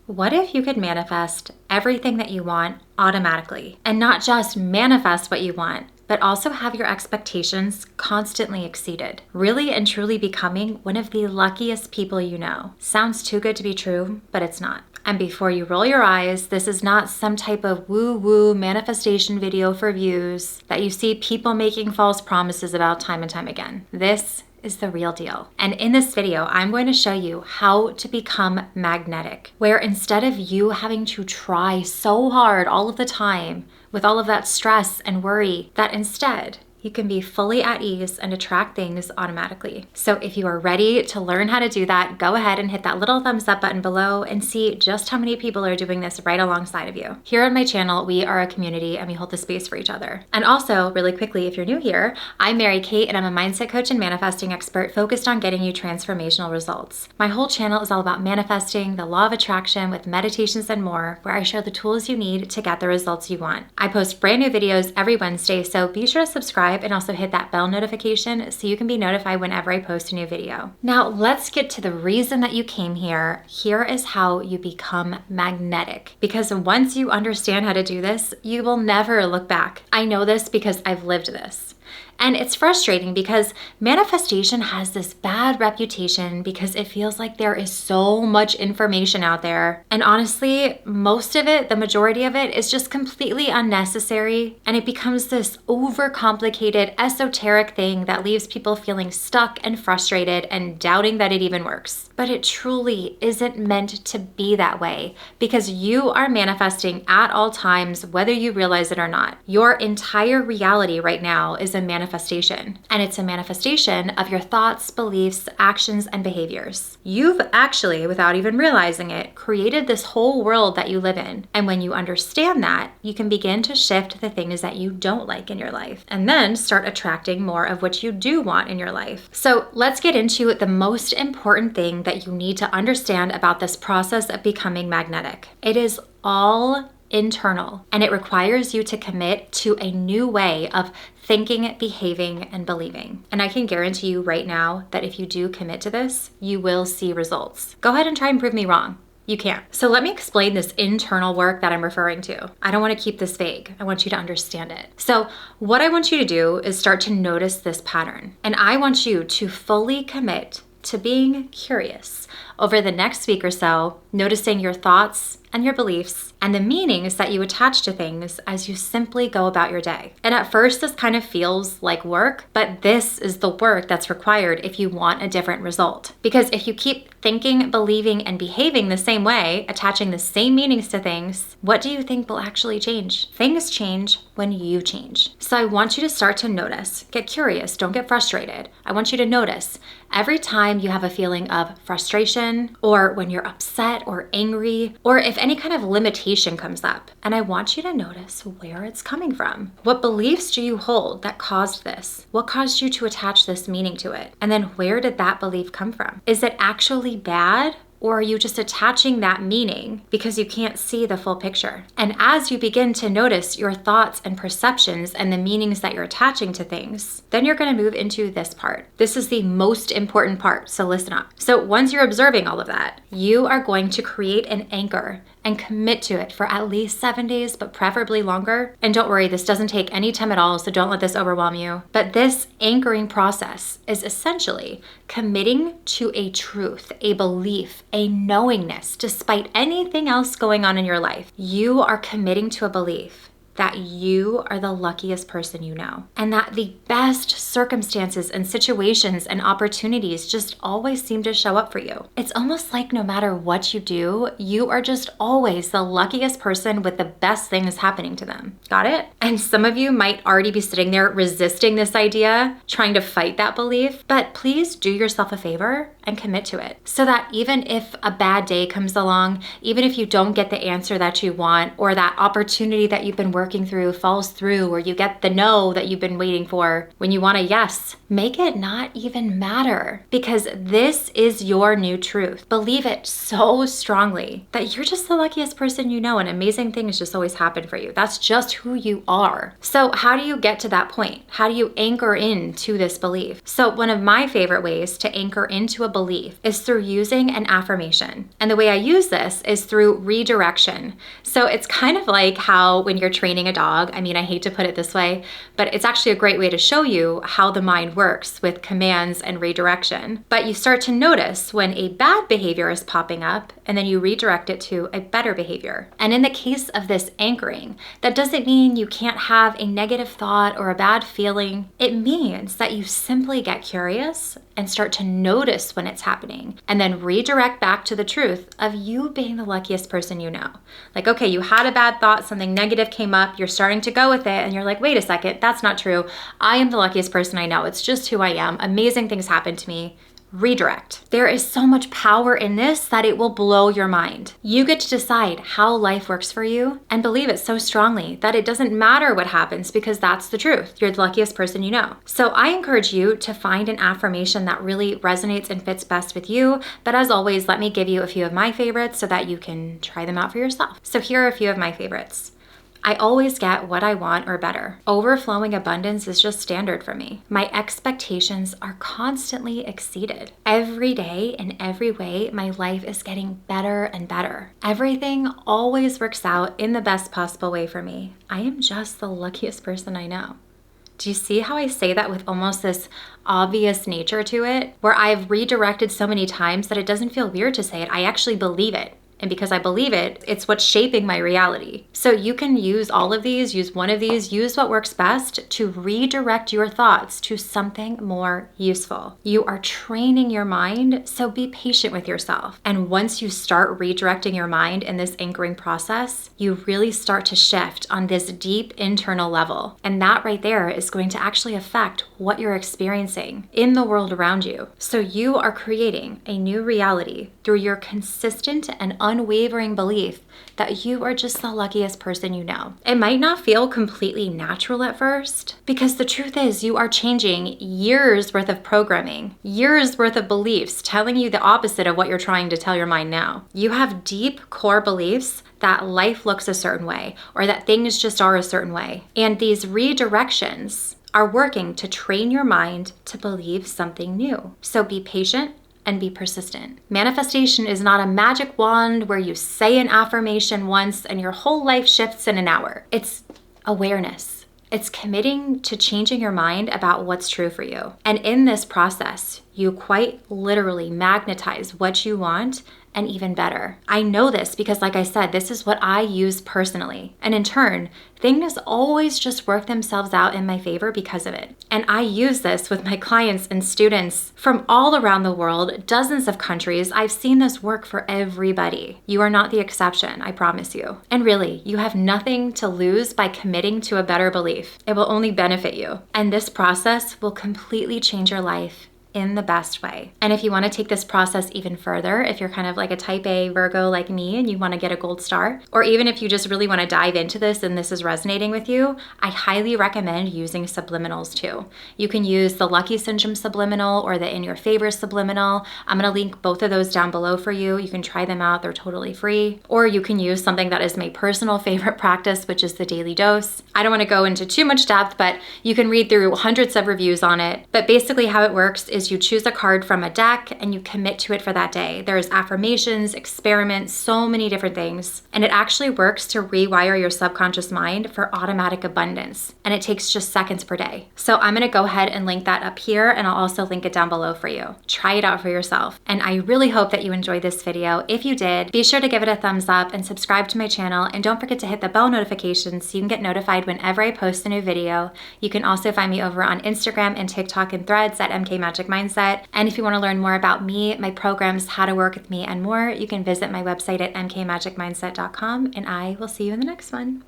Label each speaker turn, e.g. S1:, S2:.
S1: What if you could manifest everything that you want automatically? And not just manifest what you want, but also have your expectations constantly exceeded. Really and truly becoming one of the luckiest people you know. Sounds too good to be true, but it's not. And before you roll your eyes, this is not some type of woo-woo manifestation video for views that you see people making false promises about time and time again. This is the real deal. And in this video, I'm going to show you how to become magnetic, where instead of you having to try so hard all of the time with all of that stress and worry, that instead you can be fully at ease and attract things automatically. So if you are ready to learn how to do that, go ahead and hit that little thumbs up button below and see just how many people are doing this right alongside of you. Here on my channel, we are a community and we hold the space for each other. And also, really quickly, if you're new here, I'm Mary Kate and I'm a mindset coach and manifesting expert focused on getting you transformational results. My whole channel is all about manifesting, the law of attraction with meditations and more, where I share the tools you need to get the results you want. I post brand new videos every Wednesday, so be sure to subscribe and also hit that bell notification so you can be notified whenever I post a new video. Now let's get to the reason that you came here. Here is how you become magnetic. Because once you understand how to do this, you will never look back. I know this because I've lived this. And it's frustrating because manifestation has this bad reputation because it feels like there is so much information out there. And honestly, most of it, the majority of it, is just completely unnecessary. And it becomes this overcomplicated, esoteric thing that leaves people feeling stuck and frustrated and doubting that it even works. But it truly isn't meant to be that way because you are manifesting at all times, whether you realize it or not. Your entire reality right now is a manifestation. And it's a manifestation of your thoughts, beliefs, actions, and behaviors. You've actually, without even realizing it, created this whole world that you live in. And when you understand that, you can begin to shift the things that you don't like in your life and then start attracting more of what you do want in your life. So let's get into the most important thing that you need to understand about this process of becoming magnetic. It is all internal, and it requires you to commit to a new way of thinking, behaving, and believing. And I can guarantee you right now that if you do commit to this, you will see results. Go ahead and try and prove me wrong. You can't. So let me explain this internal work that I'm referring to. I don't want to keep this vague. I want you to understand it. So what I want you to do is start to notice this pattern. And I want you to fully commit to being curious over the next week or so, noticing your thoughts and your beliefs and the meanings that you attach to things as you simply go about your day. And at first, this kind of feels like work, but this is the work that's required if you want a different result. Because if you keep thinking, believing, and behaving the same way, attaching the same meanings to things, what do you think will actually change? Things change when you change. So I want you to start to notice. Get curious, don't get frustrated. I want you to notice every time you have a feeling of frustration, or when you're upset or angry, or if any kind of limitation comes up. And I want you to notice where it's coming from. What beliefs do you hold that caused this? What caused you to attach this meaning to it? And then where did that belief come from? Is it actually bad? Or are you just attaching that meaning because you can't see the full picture? And as you begin to notice your thoughts and perceptions and the meanings that you're attaching to things, then you're going to move into this part. This is the most important part, so listen up. So once you're observing all of that, you are going to create an anchor and commit to it for at least 7 days, but preferably longer. And don't worry, this doesn't take any time at all, so don't let this overwhelm you. But this anchoring process is essentially committing to a truth, a belief, a knowingness, despite anything else going on in your life. You are committing to a belief that you are the luckiest person you know, and that the best circumstances and situations and opportunities just always seem to show up for you. It's almost like no matter what you do, you are just always the luckiest person with the best things happening to them. Got it? And some of you might already be sitting there resisting this idea, trying to fight that belief, but please do yourself a favor and commit to it so that even if a bad day comes along, even if you don't get the answer that you want or that opportunity that you've been working working through falls through, or you get the no that you've been waiting for when you want a yes, make it not even matter, because this is your new truth. Believe it so strongly that you're just the luckiest person you know, and amazing things just always happen for you. That's just who you are. So how do you get to that point? How do you anchor into this belief? So one of my favorite ways to anchor into a belief is through using an affirmation. And the way I use this is through redirection. So it's kind of like how when you're training a dog, I mean, I hate to put it this way, but it's actually a great way to show you how the mind works with commands and redirection. But you start to notice when a bad behavior is popping up, and then you redirect it to a better behavior. And in the case of this anchoring, that doesn't mean you can't have a negative thought or a bad feeling. It means that you simply get curious and start to notice when it's happening, and then redirect back to the truth of you being the luckiest person you know. Like, okay, you had a bad thought, something negative came up, you're starting to go with it, and you're like, wait a second, that's not true. I am the luckiest person I know. It's just who I am. Amazing things happen to me. Redirect. There is so much power in this that it will blow your mind. You get to decide how life works for you and believe it so strongly that it doesn't matter what happens, because that's the truth. You're the luckiest person you know. So I encourage you to find an affirmation that really resonates and fits best with you. But as always, let me give you a few of my favorites so that you can try them out for yourself. So here are a few of my favorites. I always get what I want or better. Overflowing abundance is just standard for me. My expectations are constantly exceeded. Every day, in every way, my life is getting better and better. Everything always works out in the best possible way for me. I am just the luckiest person I know. Do you see how I say that with almost this obvious nature to it, where I've redirected so many times that it doesn't feel weird to say it? I actually believe it. And because I believe it, it's what's shaping my reality. So you can use all of these, use one of these, use what works best to redirect your thoughts to something more useful. You are training your mind, so be patient with yourself. And once you start redirecting your mind in this anchoring process, you really start to shift on this deep internal level. And that right there is going to actually affect what you're experiencing in the world around you. So you are creating a new reality through your consistent and unwavering belief that you are just the luckiest person you know. It might not feel completely natural at first, because the truth is you are changing years worth of programming, years worth of beliefs telling you the opposite of what you're trying to tell your mind now. You have deep core beliefs that life looks a certain way, or that things just are a certain way. And these redirections are working to train your mind to believe something new. So be patient and be persistent. Manifestation is not a magic wand where you say an affirmation once and your whole life shifts in an hour. It's awareness. It's committing to changing your mind about what's true for you. And in this process, you quite literally magnetize what you want, and even better. I know this because, like I said, this is what I use personally. And in turn, things always just work themselves out in my favor because of it. And I use this with my clients and students from all around the world, dozens of countries. I've seen this work for everybody. You are not the exception, I promise you. And really, you have nothing to lose by committing to a better belief. It will only benefit you. And this process will completely change your life in the best way. And if you want to take this process even further, if you're kind of like a type A Virgo like me and you want to get a gold star, or even if you just really want to dive into this and this is resonating with you, I highly recommend using subliminals too. You can use the Lucky Syndrome subliminal or the In Your Favor subliminal. I'm going to link both of those down below for you. You can try them out. They're totally free. Or you can use something that is my personal favorite practice, which is the Daily Dose. I don't want to go into too much depth, but you can read through hundreds of reviews on it. But basically how it works is you choose a card from a deck and you commit to it for that day. There's affirmations, experiments, so many different things. And it actually works to rewire your subconscious mind for automatic abundance. And it takes just seconds per day. So I'm gonna go ahead and link that up here, and I'll also link it down below for you. Try it out for yourself. And I really hope that you enjoyed this video. If you did, be sure to give it a thumbs up and subscribe to my channel. And don't forget to hit the bell notification so you can get notified whenever I post a new video. You can also find me over on Instagram and TikTok and Threads at MK Magic Mindset. And if you want to learn more about me, my programs, how to work with me, and more, you can visit my website at mkmagicmindset.com, and I will see you in the next one.